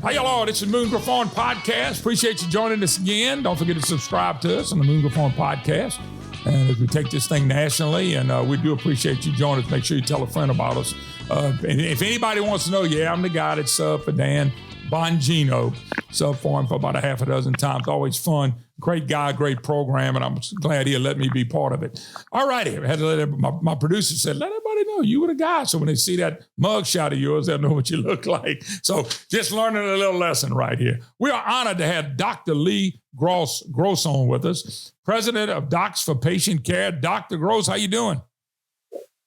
Hi, y'all. This is Moon Griffon Podcast. Appreciate you joining us again. Don't forget to subscribe to us on the Moon Griffon Podcast. And as we take this thing nationally, and we do appreciate you joining us. Make sure you tell a friend about us. And if anybody wants to know, I'm the guy that's for Dan Bongino. Sub for him for about a half a dozen times. Always fun. Great guy, great program, and I'm glad he'll let me be part of it. All righty. I had to let my producer said, let everybody know you were the guy. So when they see that mug shot of yours, they'll know what you look like. So just learning a little lesson right here. We are honored to have Dr. Lee Gross on with us, president of Docs for Patient Care. Dr. Gross, how you doing?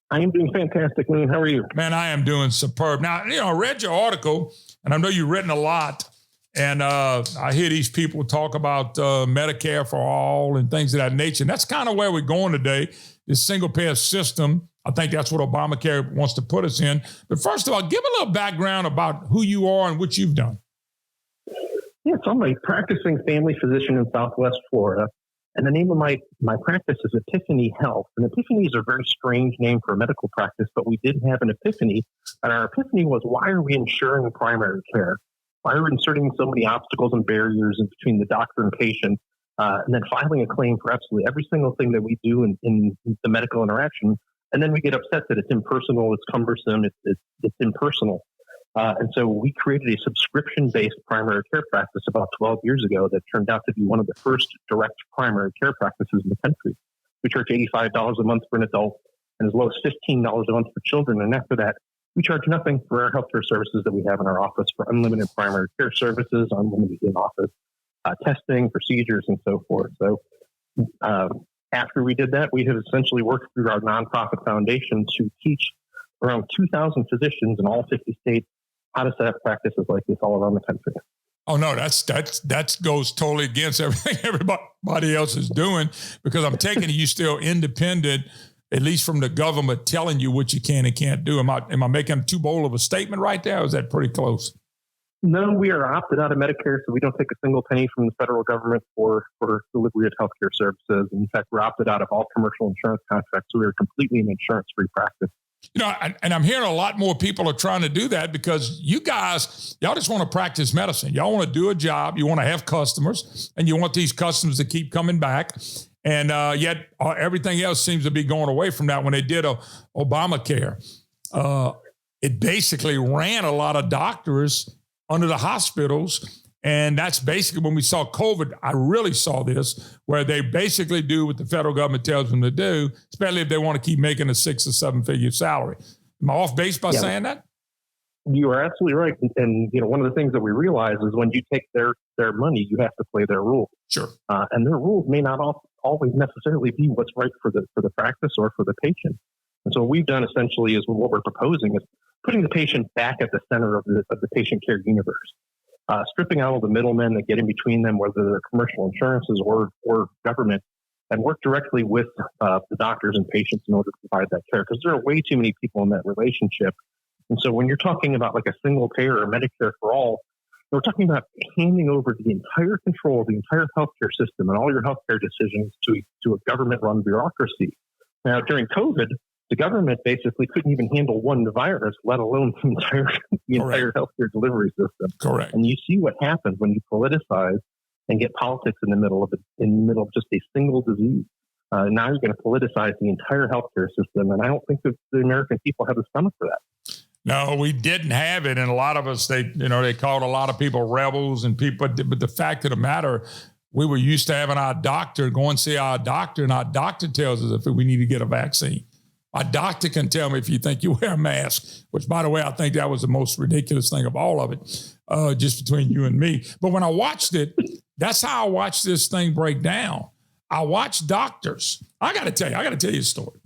I am doing fantastic, Moon. How are you? Man, I am doing superb. Now, I read your article, and I know you've written a lot. And I hear these people talk about Medicare for all and things of that nature. And that's kind of where we're going today, this single-payer system. I think that's what Obamacare wants to put us in. But first of all, give a little background about who you are and what you've done. Yes, I'm a practicing family physician in Southwest Florida. And the name of my practice is Epiphany Health. And Epiphany is a very strange name for a medical practice, but we did have an epiphany. And our epiphany was, why are we insuring primary care? Why are we inserting so many obstacles and barriers in between the doctor and patient, and then filing a claim for absolutely every single thing that we do in the medical interaction? And then we get upset that it's impersonal, it's cumbersome, it's impersonal. And so we created a subscription-based primary care practice about 12 years ago that turned out to be one of the first direct primary care practices in the country. We charge $85 a month for an adult and as low as $15 a month for children. And after that, we charge nothing for our healthcare services that we have in our office for unlimited primary care services, unlimited in-office testing, procedures, and so forth. So after we did that, we have essentially worked through our nonprofit foundation to teach around 2,000 physicians in all 50 states how to set up practices like this all around the country. Oh, no, that goes totally against everything everybody else is doing, because I'm taking it you still independent, at least from the government telling you what you can and can't do. Am I making too bold of a statement right there, or is that pretty close? No, we are opted out of Medicare, so we don't take a single penny from the federal government for delivery of healthcare services. In fact, we're opted out of all commercial insurance contracts, so we are completely an insurance-free practice. And I'm hearing a lot more people are trying to do that, because y'all just want to practice medicine. Y'all want to do a job. You want to have customers, and you want these customers to keep coming back. And yet everything else seems to be going away from that. When they did Obamacare, it basically ran a lot of doctors under the hospitals. And that's basically when we saw COVID, I really saw this, where they basically do what the federal government tells them to do, especially if they want to keep making a 6 or 7 figure salary. Am I off base by saying that? You are absolutely right. And one of the things that we realize is when you take their money, you have to play their rules. Sure. And their rules may not always necessarily be what's right for the practice or for the patient. And so what we've done essentially is what we're proposing is putting the patient back at the center of the patient care universe, stripping out all the middlemen that get in between them, whether they're commercial insurances or government, and work directly with the doctors and patients in order to provide that care, because there are way too many people in that relationship. And so when you're talking about like a single payer or Medicare for all, we're talking about handing over the entire control of the entire healthcare system and all your healthcare decisions to a government-run bureaucracy. Now, during COVID, the government basically couldn't even handle one virus, let alone the entire healthcare delivery system. Correct. And you see what happens when you politicize and get politics in the middle of just a single disease. Now you're going to politicize the entire healthcare system, and I don't think that the American people have the stomach for that. No, we didn't have it. And a lot of us, they called a lot of people rebels and people, but the fact of the matter, we were used to having our doctor go and see our doctor, and our doctor tells us if we need to get a vaccine. My doctor can tell me if you think you wear a mask, which, by the way, I think that was the most ridiculous thing of all of it, just between you and me. But when I watched it, that's how I watched this thing break down. I watched doctors. I got to tell you a story.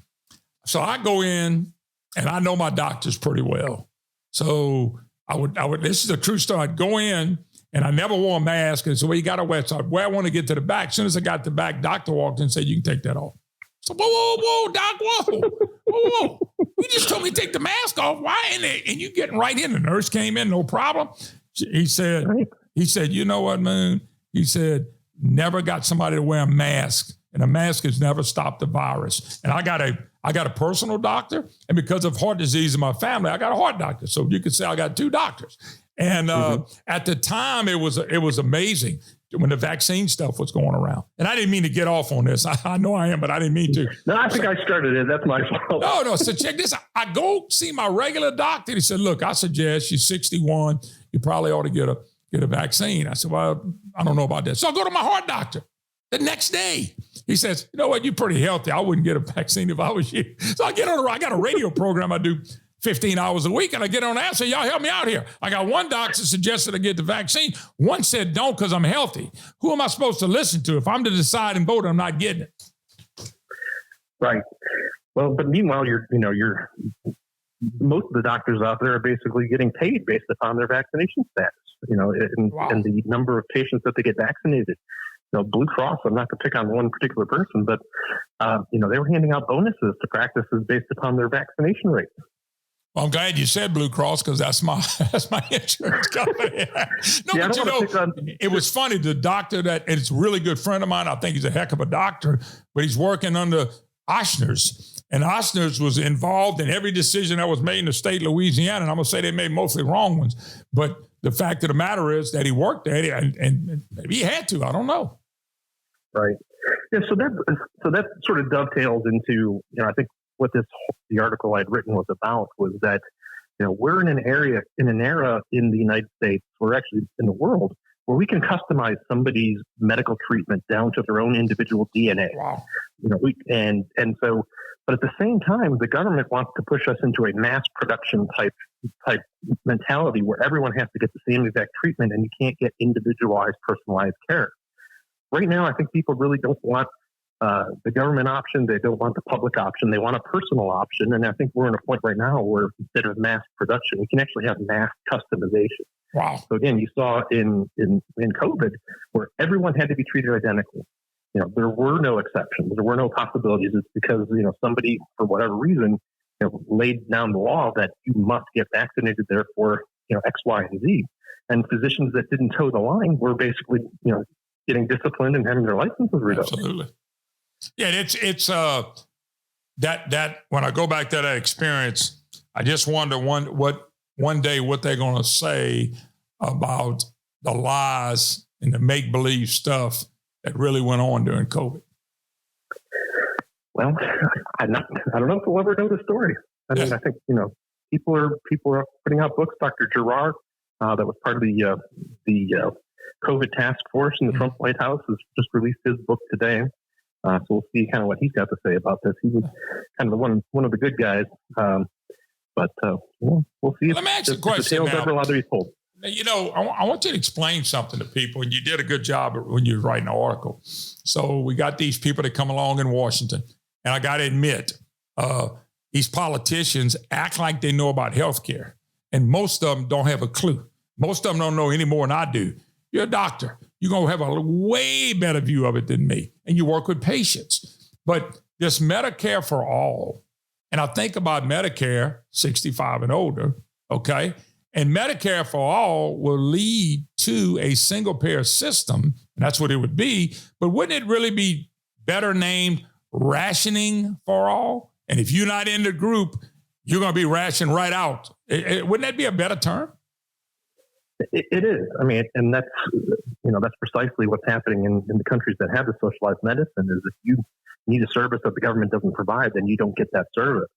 So I go in, and I know my doctors pretty well. So I would, this is a true story. I'd go in, and I never wore a mask. And so, well, you got to wear. So I want to get to the back. As soon as I got to the back, doctor walked in and said, you can take that off. So, whoa, doc, whoa. You just told me to take the mask off. Why? And you getting right in. The nurse came in, no problem. He said, you know what, Moon? He said, never got somebody to wear a mask, and a mask has never stopped the virus. And I got a personal doctor, and because of heart disease in my family, I got a heart doctor. So you could say I got two doctors. And at the time, it was amazing when the vaccine stuff was going around. And I didn't mean to get off on this. I know I am, but I didn't mean to. No, I think I started it. That's my fault. No. So check this. I go see my regular doctor. He said, look, I suggest you're 61. You probably ought to get a vaccine. I said, well, I don't know about that. So I go to my heart doctor the next day. He says, you know what? You're pretty healthy. I wouldn't get a vaccine if I was you. So I got a radio program I do 15 hours a week, and I get on there and say, y'all help me out here. I got one doctor suggested I get the vaccine. One said don't because I'm healthy. Who am I supposed to listen to? If I'm the deciding voter, I'm not getting it. Right. Well, but meanwhile, most of the doctors out there are basically getting paid based upon their vaccination status, and the number of patients that they get vaccinated. Blue Cross, I'm not going to pick on one particular person, but, they were handing out bonuses to practices based upon their vaccination rates. Well, I'm glad you said Blue Cross because that's my insurance company. It was funny. The doctor it's a really good friend of mine. I think he's a heck of a doctor, but he's working under Ochsner's. And Ochsner's was involved in every decision that was made in the state of Louisiana. And I'm going to say they made mostly wrong ones. But the fact of the matter is that he worked at it and maybe he had to. I don't know. Right. Yeah. So that sort of dovetails into, I think what the article I'd written was about was that, we're in an era in the United States, or actually in the world, where we can customize somebody's medical treatment down to their own individual DNA. Wow. But at the same time, the government wants to push us into a mass production type mentality where everyone has to get the same exact treatment and you can't get individualized, personalized care. Right now, I think people really don't want the government option. They don't want the public option. They want a personal option. And I think we're in a point right now where instead of mass production, we can actually have mass customization. Wow. So again, you saw in COVID where everyone had to be treated identically. There were no exceptions. There were no possibilities. It's because, somebody, for whatever reason, laid down the law that you must get vaccinated, therefore, X, Y, and Z. And physicians that didn't toe the line were basically, getting disciplined and having their licenses revoked. Absolutely. Yeah, it's that when I go back to that experience, I just wonder one day what they're going to say about the lies and the make-believe stuff that really went on during COVID. Well, I don't know if we'll ever know the story. I mean, I think, people are putting out books. Dr. Gerard, that was part of the COVID task force in the Trump White House, has just released his book today. So we'll see kind of what he's got to say about this. He was kind of one of the good guys. But we'll see if the tale's ever allowed to be told. I want you to explain something to people, and you did a good job when you were writing the article. So we got these people that come along in Washington, and I got to admit, these politicians act like they know about healthcare, and most of them don't have a clue. Most of them don't know any more than I do. You're a doctor. You're going to have a way better view of it than me, and you work with patients. But this Medicare for all, and I think about Medicare 65 and older, okay? And Medicare for all will lead to a single payer system, and that's what it would be. But wouldn't it really be better named rationing for all? And if you're not in the group, you're going to be rationed right out. Wouldn't that be a better term? It is. I mean, and that's precisely what's happening in the countries that have the socialized medicine. Is if you need a service that the government doesn't provide, then you don't get that service.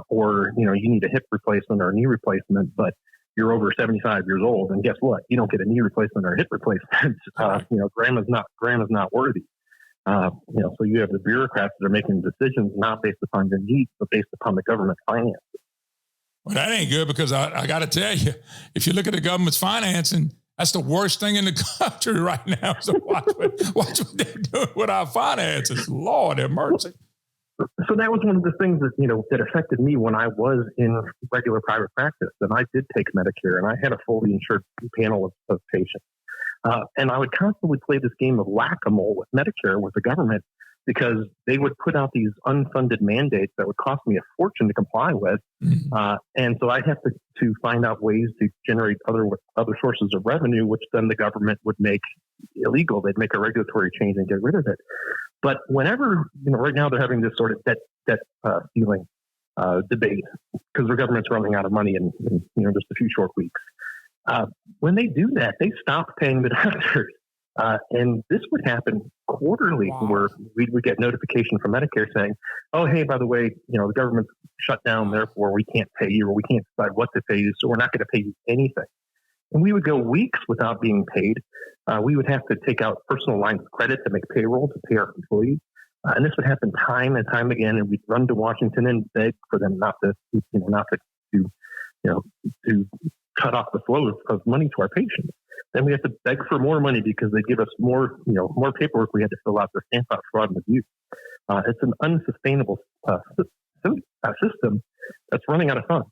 Or you need a hip replacement or a knee replacement, but you're over 75 years old, and guess what? You don't get a knee replacement or a hip replacement. Grandma's not worthy. So you have the bureaucrats that are making decisions not based upon your needs, but based upon the government finances. Well, that ain't good, because I got to tell you, if you look at the government's financing, that's the worst thing in the country right now. So watch what they're doing with our finances. Lord have mercy. So that was one of the things that, that affected me when I was in regular private practice. And I did take Medicare, and I had a fully insured panel of patients. And I would constantly play this game of whack-a-mole with Medicare, with the government, because they would put out these unfunded mandates that would cost me a fortune to comply with. Mm-hmm. And so I'd have to find out ways to generate other sources of revenue, which then the government would make illegal. They'd make a regulatory change and get rid of it. But whenever, right now they're having this sort of debt ceiling debate, because their government's running out of money in just a few short weeks. When they do that, they stop paying the doctors. And this would happen quarterly, where we would get notification from Medicare saying, oh, hey, by the way, the government's shut down, therefore we can't pay you, or we can't decide what to pay you, so we're not going to pay you anything. And we would go weeks without being paid. We would have to take out personal lines of credit to make payroll to pay our employees. And this would happen time and time again. And we'd run to Washington and beg for them not to cut off the flow of money to our patients. Then we have to beg for more money because they give us more paperwork we had to fill out to stamp out fraud and abuse. It's an unsustainable system that's running out of funds.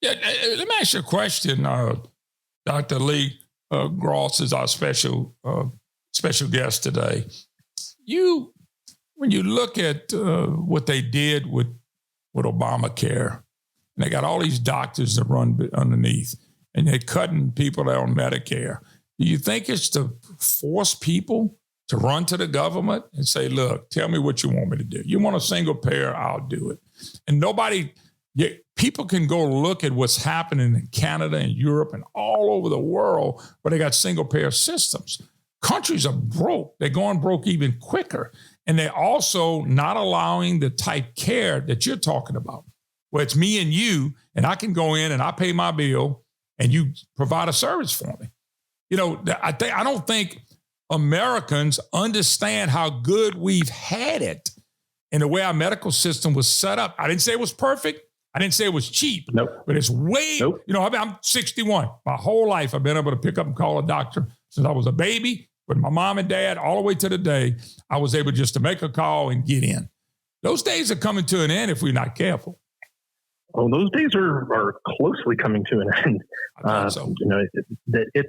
Yeah, let me ask you a question. Dr. Lee Gross is our special guest today. When you look at what they did with Obamacare, and they got all these doctors that run underneath, and they're cutting people that are on Medicare. Do you think it's to force people to run to the government and say, look, tell me what you want me to do? You want a single payer, I'll do it. And people can go look at what's happening in Canada and Europe and all over the world where they got single payer systems. Countries are broke. They're going broke even quicker. And they're also not allowing the type care that you're talking about, where it's me and you, and I can go in and I pay my bill and you provide a service for me. I don't think Americans understand how good we've had it and the way our medical system was set up. I didn't say it was perfect. I didn't say it was cheap, but it's way, I'm 61. My whole life, I've been able to pick up and call a doctor since I was a baby with my mom and dad all the way to the day I was able just to make a call and get in. Those days are coming to an end if we're not careful. Well, those days are closely coming to an end. So. It's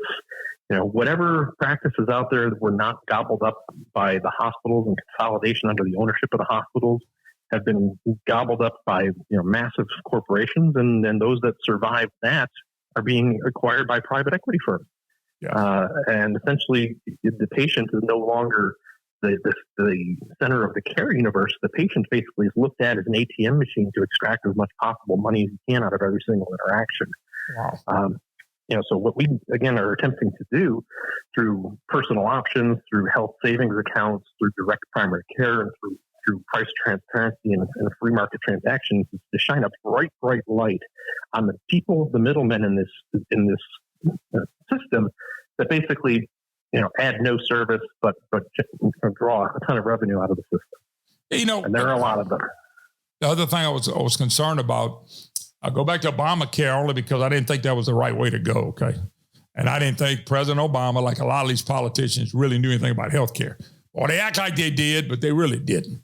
whatever practices out there that were not gobbled up by the hospitals, and Consolidation under the ownership of the hospitals have been gobbled up by massive corporations, and those that survive that are being acquired by private equity firms. Yeah. And essentially, the patient is no longer the center of the care universe. The patient basically is looked at as an ATM machine to extract as much possible money as you can out of every single interaction. Wow. So what we, again, are attempting to do through personal options, through health savings accounts, through direct primary care, and through price transparency and free market transactions is to shine a bright light on the people, the middlemen in this system that basically add no service, but draw a ton of revenue out of the system. And there are a lot of them. The other thing I was concerned about, I go back to Obamacare only because I didn't think that was the right way to go. Okay. And I didn't think President Obama, like a lot of these politicians, really knew anything about healthcare. Or they act like they did, but they really didn't.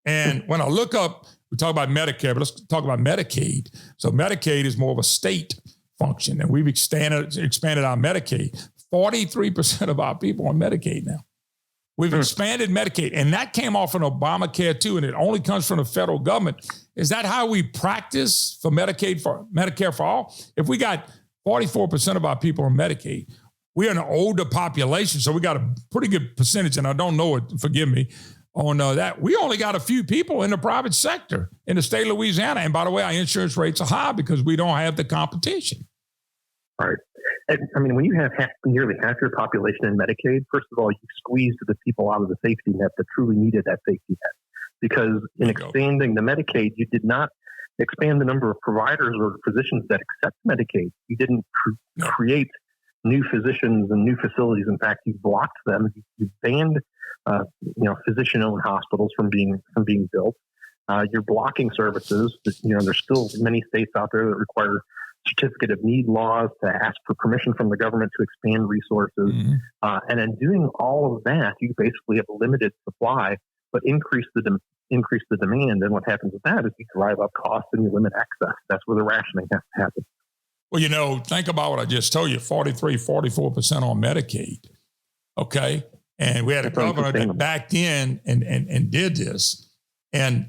And when I look up, we talk about Medicare, but let's talk about Medicaid. So Medicaid is more of a state function, and we've expanded our Medicaid. 43% of our people on Medicaid now. We've expanded Medicaid, and that came off of Obamacare too, and it only comes from the federal government. Is that how we practice for Medicare for all? If we got 44% of our people on Medicaid, we're an older population, so we got a pretty good percentage, and I don't know it, forgive me, on that. We only got a few people in the private sector in the state of Louisiana. And by the way, our insurance rates are high because we don't have the competition. Right. And, when you have nearly half your population in Medicaid, first of all, you squeezed the people out of the safety net that truly needed that safety net. Because in expanding the Medicaid, you did not expand the number of providers or physicians that accept Medicaid. You didn't create new physicians and new facilities. In fact, you blocked them. You banned, physician-owned hospitals from being built. You're blocking services. There's still many states out there that require certificate of need laws to ask for permission from the government to expand resources. Mm-hmm. And in doing all of that, you basically have a limited supply, but increase the demand. And what happens with that is you drive up costs and you limit access. That's where the rationing has to happen. Well, think about what I just told you, 44% on Medicaid. Okay. And we had a governor that backed in and did this. And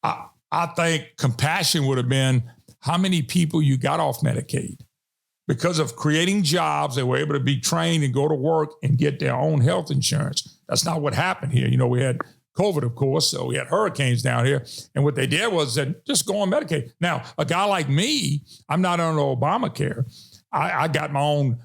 I think compassion would have been how many people you got off Medicaid. Because of creating jobs, they were able to be trained and go to work and get their own health insurance. That's not what happened here. We had COVID, of course, so we had hurricanes down here. And what they did was that just go on Medicaid. Now, a guy like me, I'm not on Obamacare. I got my own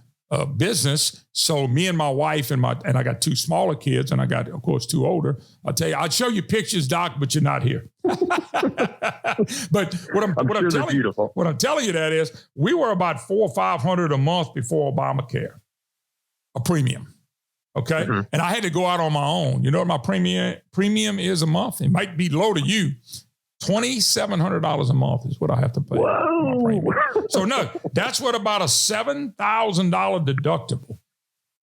business. So me and my wife and I got two smaller kids, and I got, of course, two older. I'll tell you, I'll show you pictures, Doc, but you're not here. But what I'm telling you that is, we were about $400 or $500 a month before Obamacare, a premium. Okay. Mm-hmm. And I had to go out on my own. You know what my premium is a month? It might be low to you. $2,700 a month is what I have to pay. Whoa. So no, that's what about a $7,000 deductible.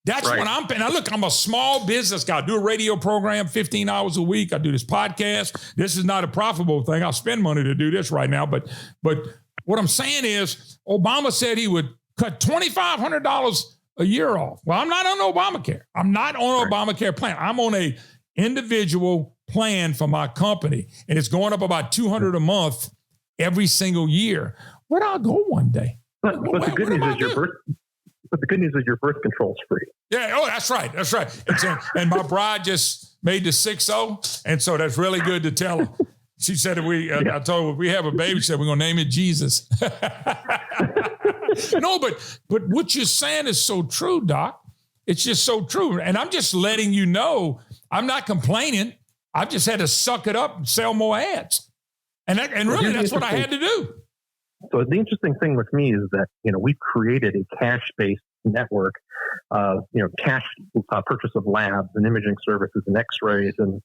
That's what I'm paying. Now look, I'm a small business guy. I do a radio program 15 hours a week. I do this podcast. This is not a profitable thing. I'll spend money to do this right now. But what I'm saying is, Obama said he would cut $2,500 a year off. Well, I'm not on Obamacare. I'm not on an Obamacare plan. I'm on a individual plan for my company, and it's going up about $200 a month every single year. Where do I go one day? But the good news is your birth control's free. Yeah. Oh, that's right. That's right. And my bride just made the 6-0, and so that's really good to tell her. She said that I told her, we have a baby. She said, we're going to name it Jesus. No, but what you're saying is so true, Doc. It's just so true. And I'm just letting you know, I'm not complaining. I've just had to suck it up and sell more ads. And really, that's what I had to do. So the interesting thing with me is that, we've created a cash-based network of, cash purchase of labs and imaging services and x-rays and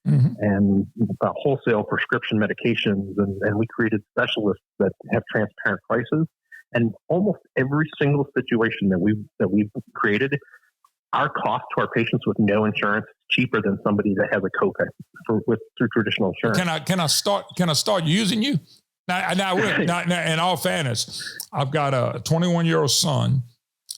wholesale prescription medications. And we created specialists that have transparent prices. And almost every single situation that we've created, our cost to our patients with no insurance is cheaper than somebody that has a copay through traditional insurance. Can I start using you? Now, in all fairness, I've got a 21-year-old son.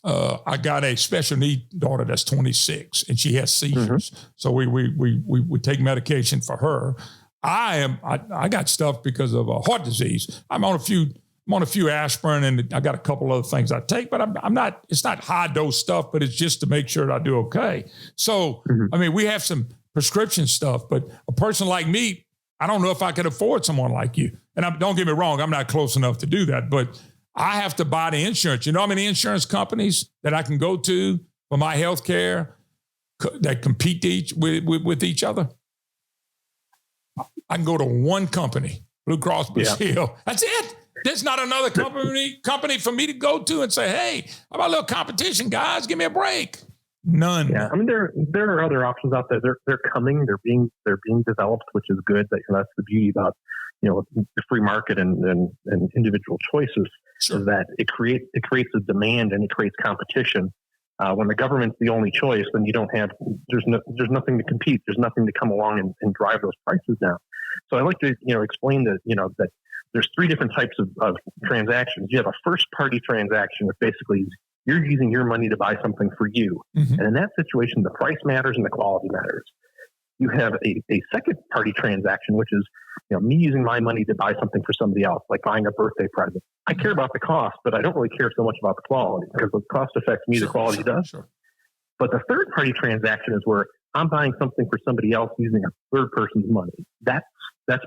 I got a special need daughter that's 26, and she has seizures. Mm-hmm. So we take medication for her. I got stuff because of heart disease. I'm on a few aspirin, and I got a couple other things I take, but I'm not, it's not high dose stuff, but it's just to make sure that I do okay. So, I mean, we have some prescription stuff, but a person like me, I don't know if I could afford someone like you. And don't get me wrong, I'm not close enough to do that, but I have to buy the insurance. You know how many insurance companies that I can go to for my health care that compete with each other? I can go to one company, Blue Cross Blue Shield. That's it. There's not another company for me to go to and say, hey, how about a little competition, guys? Give me a break. None. Yeah, I mean, there are other options out there. They're coming. They're being developed, which is good. That's the beauty about the free market and individual choices. Sure. Is that it creates a demand and it creates competition. When the government's the only choice, then you don't have there's nothing to compete. There's nothing to come along and drive those prices down. So I like to explain that that there's three different types of transactions. You have a first party transaction, which basically is you're using your money to buy something for you. Mm-hmm. And in that situation, the price matters and the quality matters. You have a second party transaction, which is me using my money to buy something for somebody else, like buying a birthday present. I care about the cost, but I don't really care so much about the quality because the cost affects me, the quality does. Sure. But the third party transaction is where I'm buying something for somebody else using a third person's money. That's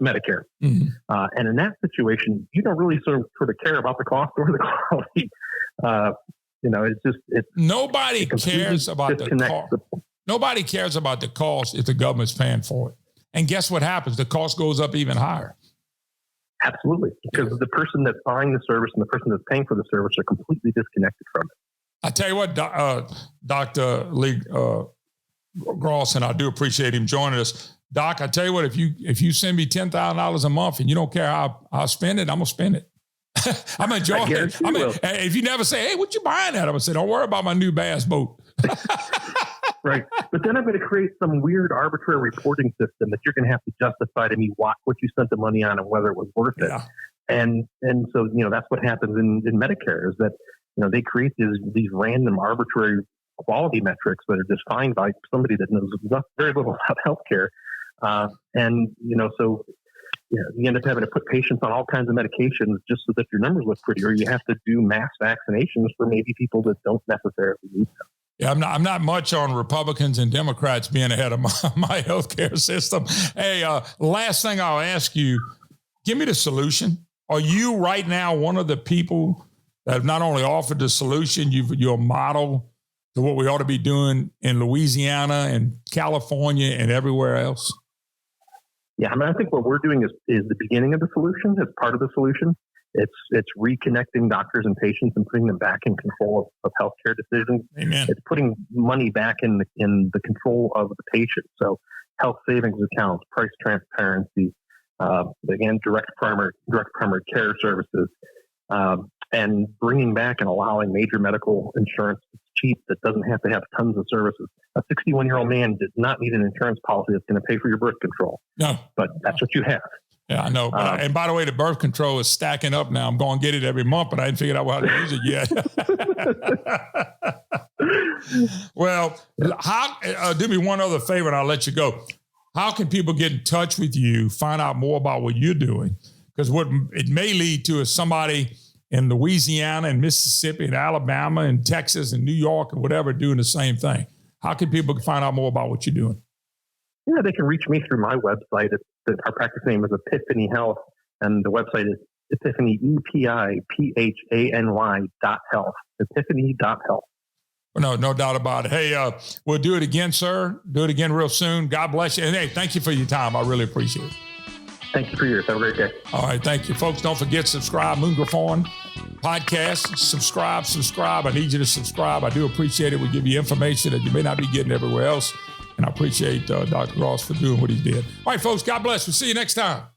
Medicare. Mm-hmm. And in that situation, you don't really sort of care about the cost or the quality. Nobody cares about the cost. Nobody cares about the cost if the government's paying for it. And guess what happens? The cost goes up even higher. Absolutely. Because the person that's buying the service and the person that's paying for the service are completely disconnected from it. I tell you what, Dr. Lee Gross, and I do appreciate him joining us. Doc, I tell you what, if you send me $10,000 a month and you don't care how I spend it, I'm going to spend it. I'm enjoying it. If you never say, hey, what you buying at? I'm going to say, don't worry about my new bass boat. Right. But then I'm going to create some weird arbitrary reporting system that you're going to have to justify to me what you spent the money on and whether it was worth it. Yeah. And so, that's what happens in Medicare is that, they create these random arbitrary quality metrics that are defined by somebody that knows very little about healthcare. So you end up having to put patients on all kinds of medications just so that your numbers look pretty, or you have to do mass vaccinations for maybe people that don't necessarily need them. Yeah, I'm not much on Republicans and Democrats being ahead of my healthcare system. Hey, last thing I'll ask you, give me the solution. Are you right now one of the people that have not only offered the solution, you're a model to what we ought to be doing in Louisiana and California and everywhere else? Yeah, I mean, I think what we're doing is the beginning of the solution. It's part of the solution. It's reconnecting doctors and patients and putting them back in control of healthcare decisions. Amen. It's putting money back in the control of the patient. So health savings accounts, price transparency, again, direct primary care services, and bringing back and allowing major medical insurance that's cheap, that doesn't have to have tons of services. A 61-year-old man does not need an insurance policy that's going to pay for your birth control. No. But that's what you have. Yeah, I know. And by the way, the birth control is stacking up now. I'm going to get it every month, but I ain't figured out how to use it yet. Well, do me one other favor and I'll let you go. How can people get in touch with you, find out more about what you're doing? Because what it may lead to is somebody in Louisiana and Mississippi and Alabama and Texas and New York and whatever doing the same thing. How can people find out more about what you're doing? Yeah, they can reach me through my website. Our practice name is Epiphany Health, and the website is Epiphany, EPIPHANY.health, epiphany.health. No doubt about it. Hey, we'll do it again, sir. Do it again real soon. God bless you. And hey, thank you for your time. I really appreciate it. Thank you for yours. Have a great day. All right. Thank you, folks. Don't forget, subscribe. Moon Griffon podcast. Subscribe. I need you to subscribe. I do appreciate it. We give you information that you may not be getting everywhere else. And I appreciate Dr. Ross for doing what he did. All right, folks. God bless. We'll see you next time.